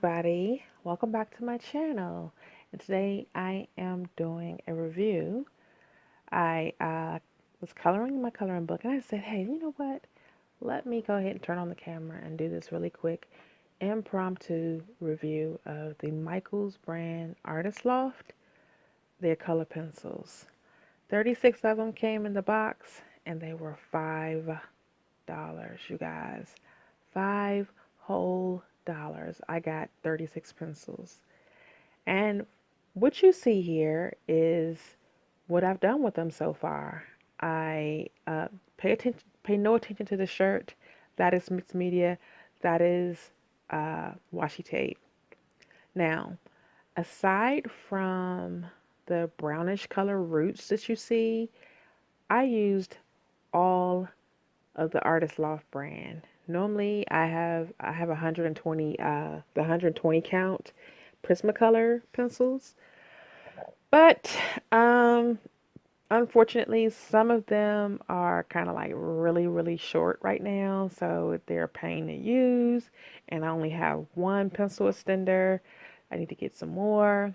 everybody, welcome back to my channel. And today I am doing a review. I was coloring my coloring book and I said, hey, you know what? Let me go ahead and turn on the camera and do this really quick impromptu review of the Michaels brand Artist Loft, their color pencils. 36 of them came in the box and they were $5, you guys. Five whole dollars. I got 36 pencils. And what you see here is what I've done with them so far. I pay no attention to the shirt. That is mixed media. That is washi tape. Now, aside from the brownish color roots that you see, I used all of the Artist Loft brand. Normally I have 120 the 120 count Prismacolor pencils, but unfortunately some of them are kind of like really short right now, so they're a pain to use, and I only have one pencil extender. I need to get some more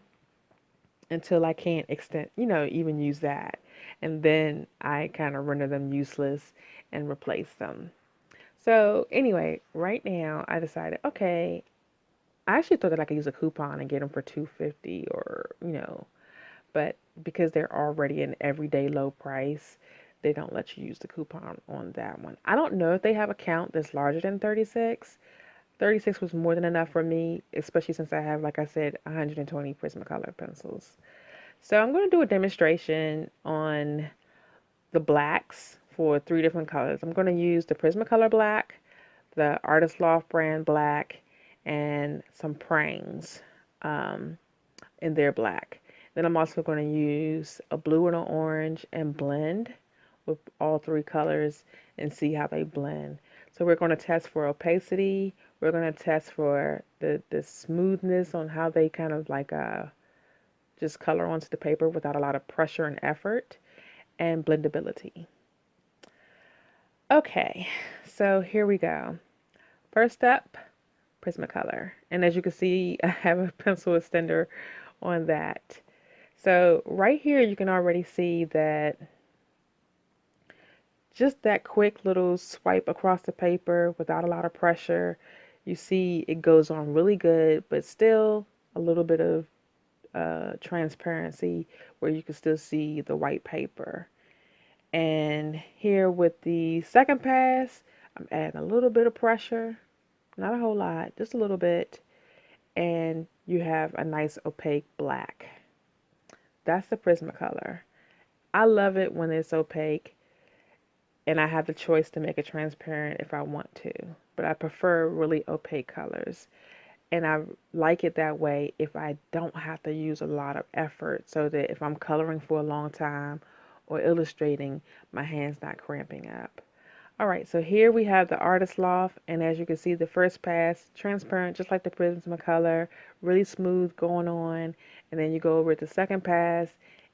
until I can't extend, even use that. And then I kind of render them useless and replace them. So anyway, right now I decided, okay, I actually thought that I could use a coupon and get them for $2.50 or, but because they're already an everyday low price, they don't let you use the coupon on that one. I don't know if they have a count that's larger than 36. 36 was more than enough for me, especially since I have, like I said, 120 Prismacolor pencils. So I'm going to do a demonstration on the blacks for three different colors. I'm going to use the Prismacolor black, the Artist Loft brand black, and some Prangs in their black. Then I'm also going to use a blue and an orange and blend with all three colors and see how they blend. So we're going to test for opacity. We're going to test for the smoothness on how they kind of like just color onto the paper without a lot of pressure and effort, and blendability. Okay, so here we go. First up, Prismacolor. And as you can see, I have a pencil extender on that. So right here, you can already see that just that quick little swipe across the paper without a lot of pressure, you see it goes on really good, but still a little bit of transparency where you can still see the white paper. And here with the second pass, I'm adding a little bit of pressure, not a whole lot, just a little bit, and you have a nice opaque black. That's the Prismacolor. I love it when it's opaque and I have the choice to make it transparent if I want to, but I prefer really opaque colors. And I like it that way if I don't have to use a lot of effort, so that if I'm coloring for a long time or illustrating, my hand's not cramping up. All right, so here we have the Artist Loft, and as you can see, the first pass, transparent, just like the Prismacolor, really smooth going on, and then you go over to the second pass,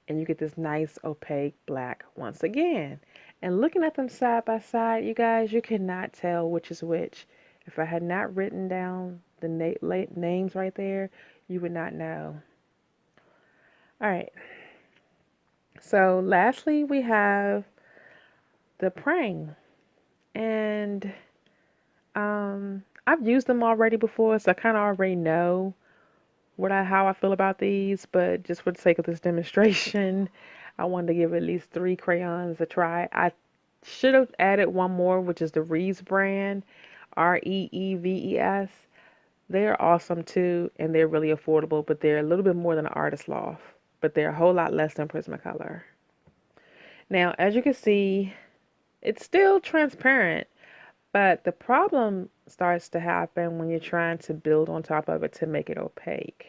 and you get this nice opaque black once again. And looking at them side by side, you guys, you cannot tell which is which. If I had not written down the names right there, you would not know. All right. So lastly, we have the Prang. And I've used them already before, so I kind of already know how I feel about these. But just for the sake of this demonstration, I wanted to give at least 3 crayons a try. I should have added one more, which is the Reeves brand, Reeves. They're awesome too, and they're really affordable, but they're a little bit more than an Artist Loft, but they're a whole lot less than Prismacolor. Now, as you can see, it's still transparent, but the problem starts to happen when you're trying to build on top of it to make it opaque.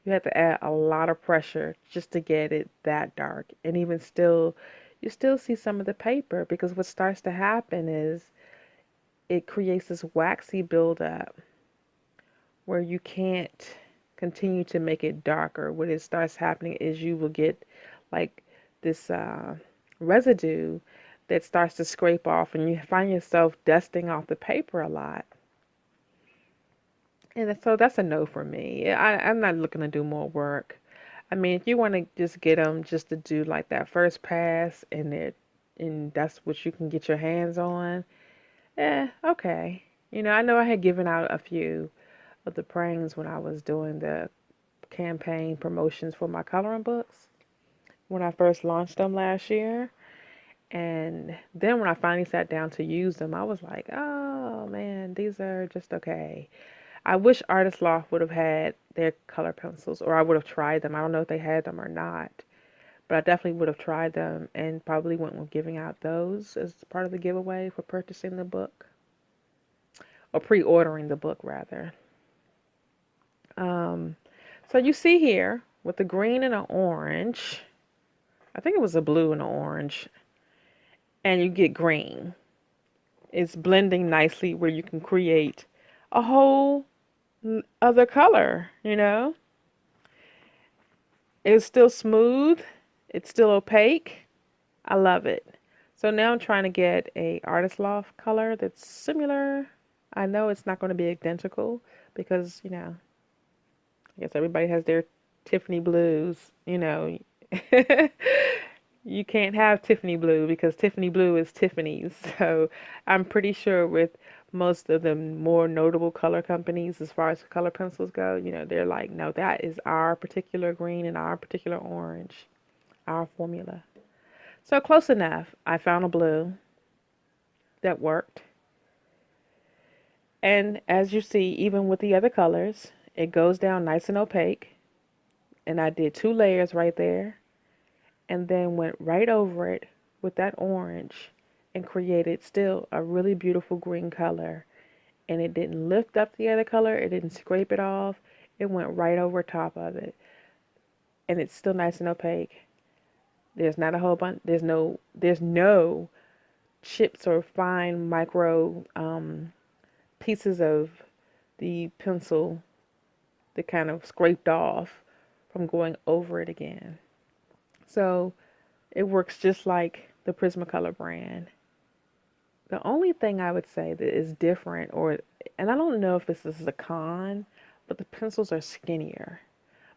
You have to add a lot of pressure just to get it that dark, and even still, you still see some of the paper, because what starts to happen is it creates this waxy buildup where you can't continue to make it darker. What it starts happening is you will get like this residue that starts to scrape off, and you find yourself dusting off the paper a lot. And so that's a no for me. I'm not looking to do more work. I mean, if you want to just get them just to do like that first pass and that's what you can get your hands on, okay. I know I had given out a few of the prangs when I was doing the campaign promotions for my coloring books when I first launched them last year. And then when I finally sat down to use them, I was like, oh man, these are just okay. I wish Artist Loft would have had their color pencils, or I would have tried them. I don't know if they had them or not, but I definitely would have tried them and probably went with giving out those as part of the giveaway for purchasing the book, or pre-ordering the book rather. Um, so you see here with the green and an orange, I think it was a blue and an orange, and you get green. It's blending nicely where you can create a whole other color. It's still smooth. It's still opaque. I love it. So now I'm trying to get a Artist Loft color that's similar. I know it's not going to be identical because, I guess everybody has their Tiffany blues. You can't have Tiffany blue because Tiffany blue is Tiffany's. So I'm pretty sure with most of the more notable color companies, as far as color pencils go, they're like, no, that is our particular green and our particular orange, our formula. So close enough. I found a blue that worked. And as you see, even with the other colors, it goes down nice and opaque. And I did 2 layers right there. And then went right over it with that orange and created still a really beautiful green color. And it didn't lift up the other color. It didn't scrape it off. It went right over top of it. And it's still nice and opaque. There's not a whole bunch. There's no chips or fine micro pieces of the pencil that kind of scraped off from going over it again. So it works just like the Prismacolor brand. The only thing I would say that is different, and I don't know if this is a con, but the pencils are skinnier.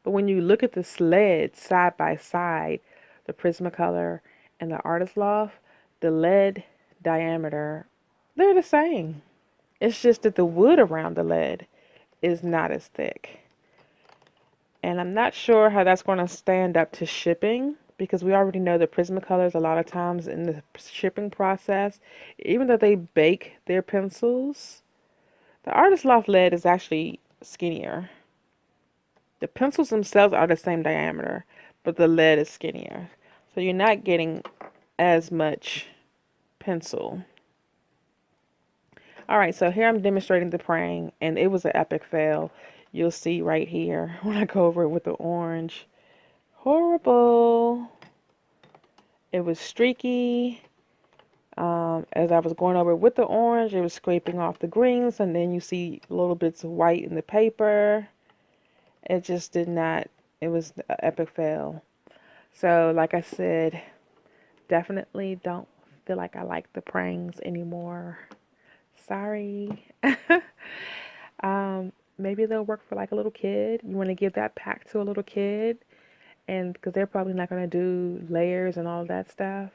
But when you look at the sleds side by side, the Prismacolor and the Artist Loft, the lead diameter, they're the same. It's just that the wood around the lead is not as thick. And I'm not sure how that's going to stand up to shipping because we already know the Prismacolors a lot of times in the shipping process, even though they bake their pencils, the Artist Loft lead is actually skinnier. The pencils themselves are the same diameter, but the lead is skinnier. So you're not getting as much pencil. Alright, so here I'm demonstrating the praying, and it was an epic fail. You'll see right here when I go over it with the orange. Horrible. It was streaky. As I was going over it with the orange, it was scraping off the greens, and then you see little bits of white in the paper. It just did not, it was an epic fail. So, like I said, definitely don't feel like I like the prangs anymore. Sorry. Maybe they'll work for like a little kid. You want to give that pack to a little kid, and because they're probably not going to do layers and all that stuff.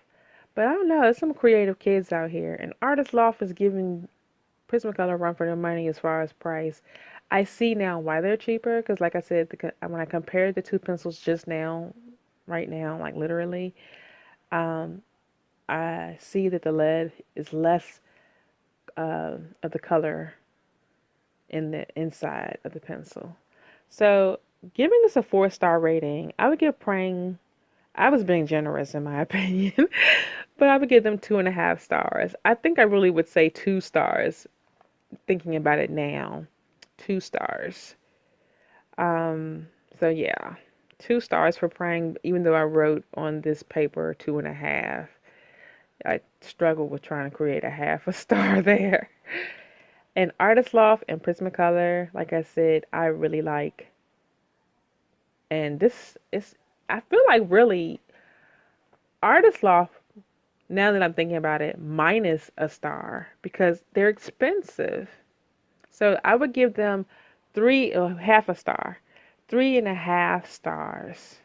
But I don't know. There's some creative kids out here, and Artist Loft is giving Prismacolor a run for their money as far as price. I see now why they're cheaper because, like I said, when I compared the two pencils just now, right now, like literally, I see that the lead is less of the color in the inside of the pencil. So giving this a 4-star rating, I would give Prang, I was being generous in my opinion, but I would give them 2.5 stars. I think I really would say 2 stars, thinking about it now. 2 stars. So yeah, 2 stars for Prang, even though I wrote on this paper 2.5. I struggled with trying to create a half a star there. And Artist Loft and Prismacolor, like I said, I really like. And this is, I feel like really, Artist Loft, now that I'm thinking about it, minus a star because they're expensive. So I would give them 3 or half a star, 3.5 stars,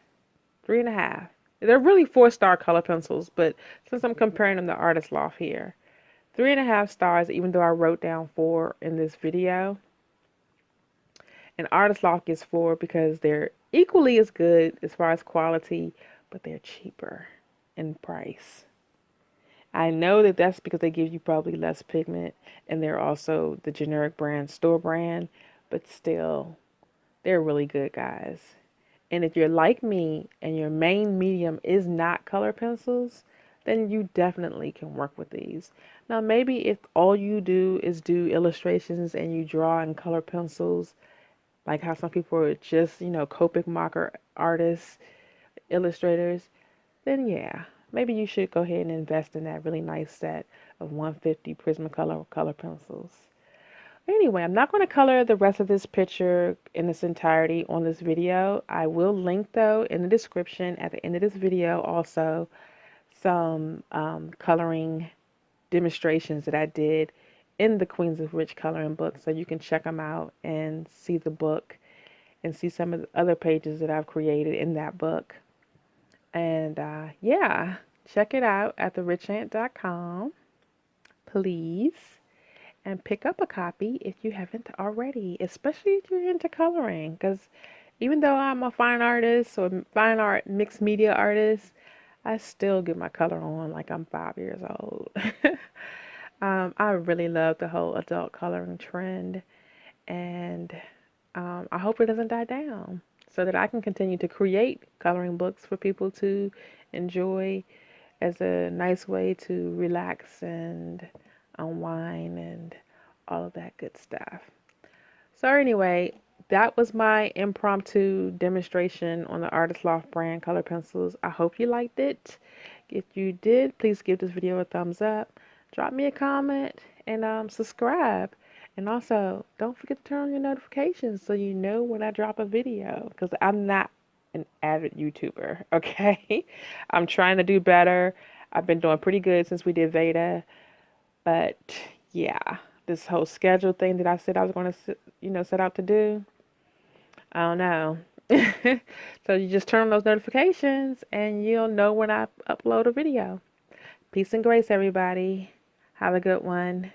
3.5. They're really 4-star color pencils, but since I'm comparing them to Artist Loft here, 3.5 stars, even though I wrote down 4 in this video. And Artist Loft gets 4 because they're equally as good as far as quality, but they're cheaper in price. I know that that's because they give you probably less pigment, and they're also the generic brand, store brand, but still, they're really good, guys. And if you're like me and your main medium is not color pencils, then you definitely can work with these. Now, maybe if all you do is do illustrations and you draw in color pencils, like how some people are just, Copic marker artists, illustrators, then yeah, maybe you should go ahead and invest in that really nice set of 150 Prismacolor color pencils. Anyway, I'm not going to color the rest of this picture in its entirety on this video. I will link, though, in the description at the end of this video also some coloring demonstrations that I did in the Queens of Rich coloring book, so you can check them out and see the book and see some of the other pages that I've created in that book. And yeah, check it out at TheRichAntArt.com, please. And pick up a copy if you haven't already, especially if you're into coloring. Because even though I'm a fine artist or fine art mixed media artist, I still get my color on like I'm 5 years old. I really love the whole adult coloring trend, and I hope it doesn't die down so that I can continue to create coloring books for people to enjoy as a nice way to relax and unwind and all of that good stuff. So anyway, that was my impromptu demonstration on the Artist Loft brand color pencils. I hope you liked it. If you did, please give this video a thumbs up, drop me a comment, and subscribe. And also, don't forget to turn on your notifications so you know when I drop a video, because I'm not an avid YouTuber, okay? I'm trying to do better. I've been doing pretty good since we did Veda, but yeah, this whole schedule thing that I said I was going to, set out to do, I don't know. So you just turn on those notifications and you'll know when I upload a video. Peace and grace, everybody. Have a good one.